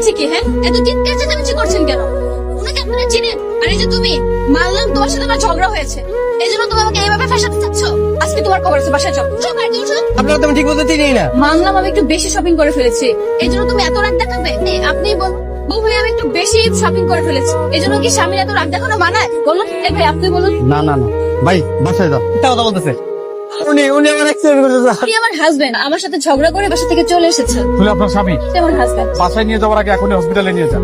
হচ্ছে কি? হ্যাঁ, এত চিৎকার চেঁচামেচি করছেন কেন? ওনাকে আপনারা চিনেন? আর এই যে তুমি, মানলাম তোমার সাথে আমার ঝগড়া হয়েছে, এই জন্য তুমি আমাকে এইভাবে ফাঁসাতে চাচ্ছ। আজকে তোমার খবর আছে, বাসায় যাও। চল গাড়ি উঠো। আপনারা তো আমি ঠিক বলতে চিনি না। মানলাম আমি একটু বেশি শপিং করে ফেলেছি, এই জন্য তুমি এত রাগ দেখাবে? আপনিই বলুন। বউ ভাই আমি একটু বেশি শপিং করে ফেলেছি, এই জন্য কি স্বামীর এত রাগ দেখানো মানায়? বলুন এই ভাই, আপনি বলুন। না না না ভাই, বাসায় যাও। একটা কথা বলতেছে, উনি আমার অ্যাক্সিডেন্ট করেছে। আপনি আমার হাজবেন্ড, আমার সাথে ঝগড়া করে বাসা থেকে চলে এসেছেন। তুমি আপনার স্বামী সে আমার হাজবেন্ড। বাসায় নিয়ে যাওয়ার আগে এখনই হসপিটালে নিয়ে যান।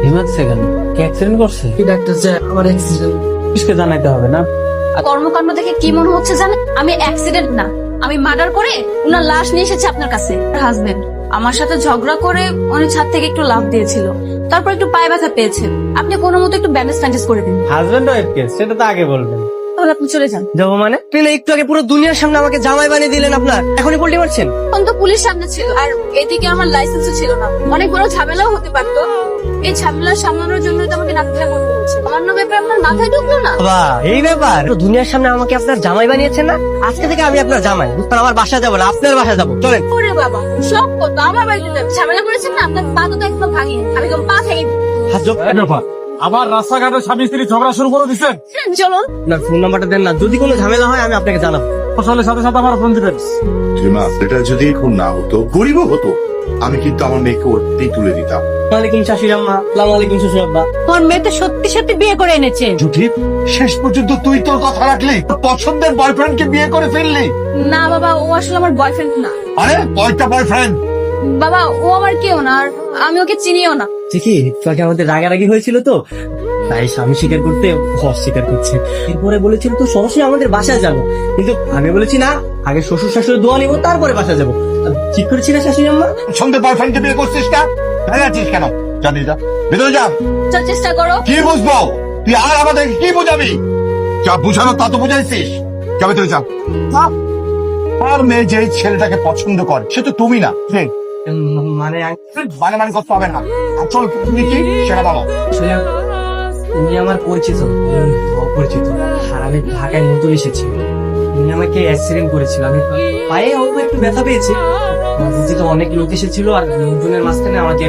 হিমাচ্ছে কেন? কি অ্যাক্সিডেন্ট করছে? কি ডাক্তার স্যার, আমার অ্যাক্সিডেন্ট। পুলিশকে জানাইতে হবে না? কর্মকাণ্ড দেখে কি মনে হচ্ছে জানেন? আমি অ্যাক্সিডেন্ট না, আমি মার্ডার করে উনার লাশ নিয়ে এসেছি আপনার কাছে। হাজবেন্ড আমার সাথে ঝগড়া করে উনি ছাদ থেকে একটু লাফ দিয়েছিল, তারপর একটু পায়ে ব্যথা পেয়েছেন। আপনি কোনো মতো একটু ব্যান্ডেজ ফ্যান্ডেজ করে দিন। হাজবেন্ড ওয়াইফ কেস, সেটা তো আগে বলবেন। তাহলে আপনি চলে যান। যাবো মানে? আপনি না একটু আগে পুরো দুনিয়ার সামনে আমাকে জামাই বানিয়ে দিলেন, আপনার এখনই পল্টি মারছেন। তখন তো পুলিশ সামনে ছিল, আর এদিকে আমার লাইসেন্সও ছিল না। অনেক বড় ঝামেলাও হতে পারতো। এই ঝামেলা সামলানোর জন্য তো আমাকে নাটকটা করতে হচ্ছে। সামান্য ব্যাপার আপনার মাথায় ঢুকলো না? বাবা এই ব্যাপার, পুরো দুনিয়ার সামনে আমাকে আপনার জামাই বানিয়েছেন না? আজকে থেকে আমি আপনার জামাই, বুঝতে আমার বাসা যাবো না, আপনার বাসা যাবো। চলেন। ওরে বাবা, শখ কত আমার বাড়িতে যাবে। ঝামেলা করেছেন না, আপনার পা তো একদম ভাঙিয়ে, আমি একদম পা ভেঙে এই ব্যাপার, আবার রাস্তাঘাটে স্বামী স্ত্রী ঝগড়া শুরু করে দিচ্ছেন। চলুন। আপনার ফোন নাম্বারটা দেন না, যদি কোনো ঝামেলা হয় আমি আপনাকে জানাবো। ফসলের সাথে সাথে আমার ফোন দিবেন। মা, এটা যদি এখন না হতো, গরিবও হতো, আমি কিন্তু আমার মেয়েকে ওতেই তুলে দিতাম। ওয়ালাইকুম শাশুড়ি আম্মা। আসসালামু আলাইকুম শ্বশুর আব্বা। তোর মেয়ে তো সত্যি সত্যি বিয়ে করে এনেছে। জুটি, শেষ পর্যন্ত তুই তোর কথা রাখলি, তোর পছন্দের বয়ফ্রেন্ডকে বিয়ে করে ফেললি। না বাবা, ও আসলে আমার বয়ফ্রেন্ড না। আরে কয়টা বয়ফ্রেন্ড? বাবা ও আমার কেউ না, আর আমি ওকে চিনিও না। ঠিকই, তোকে আমাদের রাগারাগি হয়েছিল তো, তাই স্বামী স্বীকার করতে অস্বীকার করছে। এরপরে বলেছিল তো সরাসরি আমাদের বাসায় যাবো, কিন্তু আমি বলেছি না, আগে শ্বশুর শাশুড়ি দোয়া নিবো, তারপরে বাসা যাবো। ঠিক করেছি না শাশুড়ি আম্মা? পছন্দের বয়ফ্রেন্ডকে বিয়ে করছিস না? দাঁড়িয়ে আছিস কেন? জানি যা, ভেতরে যা। চল চেষ্টা করো। কি বুঝবো? তুই আর আমাদের কি বুঝাবি? যা বুঝানো তা তো বুঝাইছিস। যা ভেতরে যা। আর মেয়ে যে ছেলেটাকে পছন্দ করে সে তো তুমি না। মানে মানে মানে করতে হবে না। আসল তুমি কি সেটা বলো। আসলে উনি আমার পরিচিত, অপরিচিত। আর আমি ঢাকায় নতুন এসেছি। উনি আমাকে অ্যাক্সিডেন্ট করেছিল, আমি পায়ে অল্প একটু ব্যথা পেয়েছি। বুঝতে অনেক লোক এসেছিল, আর লোকজনের মাঝখানে আমাকে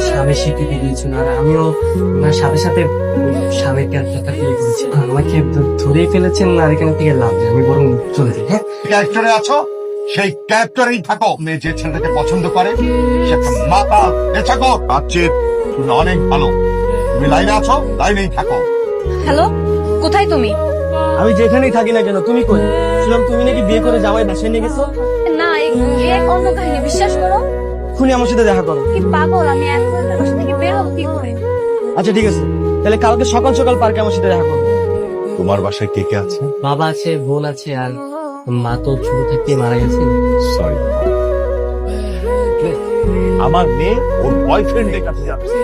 স্বামীর স্বীকৃতি দিয়েছিল, আর আমিও ওনার সাথে সাথে স্বামীর ক্যারেক্টারটা ফিল করেছি। আমাকে ধরেই ফেলেছেন, আর এখান থেকে লাভ নেই, আমি বরং চলে যাই। হ্যাঁ, ক্যারেক্টারে আছো, সেই ক্যারেক্টারেই থাকো। মেয়ে যে ছেলেটাকে পছন্দ করে সে মাথা বেচাকো। তার চেয়ে তুমি অনেক ভালো। তুমি লাইনে আছো, লাইনেই থাকো। হ্যালো, কোথায় তুমি? আমি যেখানেই থাকি না কেন, তুমি কই? শুনলাম তুমি নাকি বিয়ে করে জামাই বাসায় নিয়ে গেছো। না, এ এক অন্য কাহিনী, বিশ্বাস করো। খুনি আমার সাথে দেখা করো। কি পাগল, আমি এখন বাসা থেকে বের হবো কি করে? আচ্ছা ঠিক আছে, তাহলে কালকে সকাল সকাল পার্কে আমার সাথে দেখা করো। তোমার বাসায় কে কে আছে? বাবা আছে, বোন আছে, আর মা তো ছোট থেকেই মারা গেছে। সরি, আমার মেয়ে ওর বয়ফ্রেন্ডের কাছে যাচ্ছে।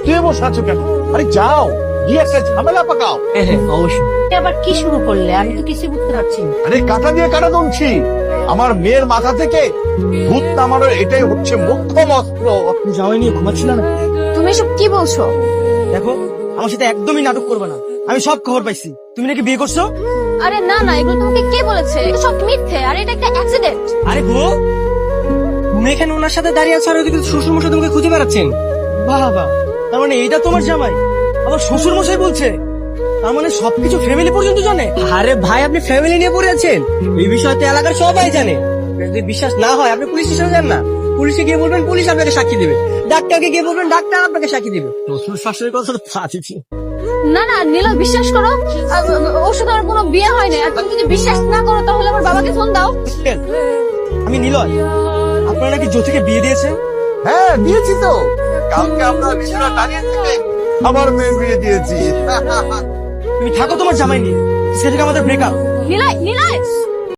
তুই বসে আছো কেন? আরে যাও, গিয়ে একটা ঝামেলা পাকাও। হ্যাঁ হ্যাঁ অবশ্যই। আবার কি শুরু করলে? আমি তো কিছু বুঝতে পারছি না। আরে কাটা দিয়ে কাটা দমছি। আমার মেয়ের মাথা থেকে ভূত নামানোর এটাই হচ্ছে মুখ্যম অস্ত্র। আপনি জামাই নিয়ে ঘুমাচ্ছিল না? তুমি এসব কি বলছো? দেখো, আমার সাথে একদমই নাটক করবে না। আমি সব খবর পাইছি, তুমি নাকি বিয়ে করছো। আরে না না, এগুলো তোমাকে কে বলেছে? এটা সব মিথ্যে, আর এটা একটা অ্যাক্সিডেন্ট। আরে গো, তুমি এখানে ওনার সাথে দাঁড়িয়ে আছো, আর ওইদিকে শ্বশুর মশাই তোমাকে খুঁজে বেড়াচ্ছেন। বাবা, তার মানে এইটা তোমার জামাই? আবার শ্বশুর মশাই বলছে, তার মানে সবকিছু ফ্যামিলি পর্যন্ত জানে? আরে ভাই, আপনি ফ্যামিলি নিয়ে পড়ে আছেন, এই বিষয়তে এলাকার সবাই জানে। যদি বিশ্বাস না হয় আপনি পুলিশ স্টেশনে যান না, পুলিশে গিয়ে বলবেন, পুলিশ আপনাকে সাক্ষী দিবে। ডাক্তারকে গিয়ে বলবেন, ডাক্তার আপনাকে সাক্ষী দিবে। শ্বশুর শাশুড়ির কথা তো ফাঁসিছি। না না নীলা, বিশ্বাস করো, ওর সাথে আমার কোনো বিয়ে হয় না। আর তুমি যদি বিশ্বাস না করো তাহলে আমার বাবাকে ফোন দাও। আমি নিলয়, আপনারা নাকি জ্যোতিকে বিয়ে দিয়েছেন? হ্যাঁ, দিয়েছি তো। কালকে আমরা নিজেরা দাঁড়িয়ে থেকে আমার মেয়ে বিয়ে দিয়েছি। তুমি থাকো তোমার জামাই নিয়ে, আজকে থেকে আমাদের ব্রেকআপ। নীলাই, নীলাই,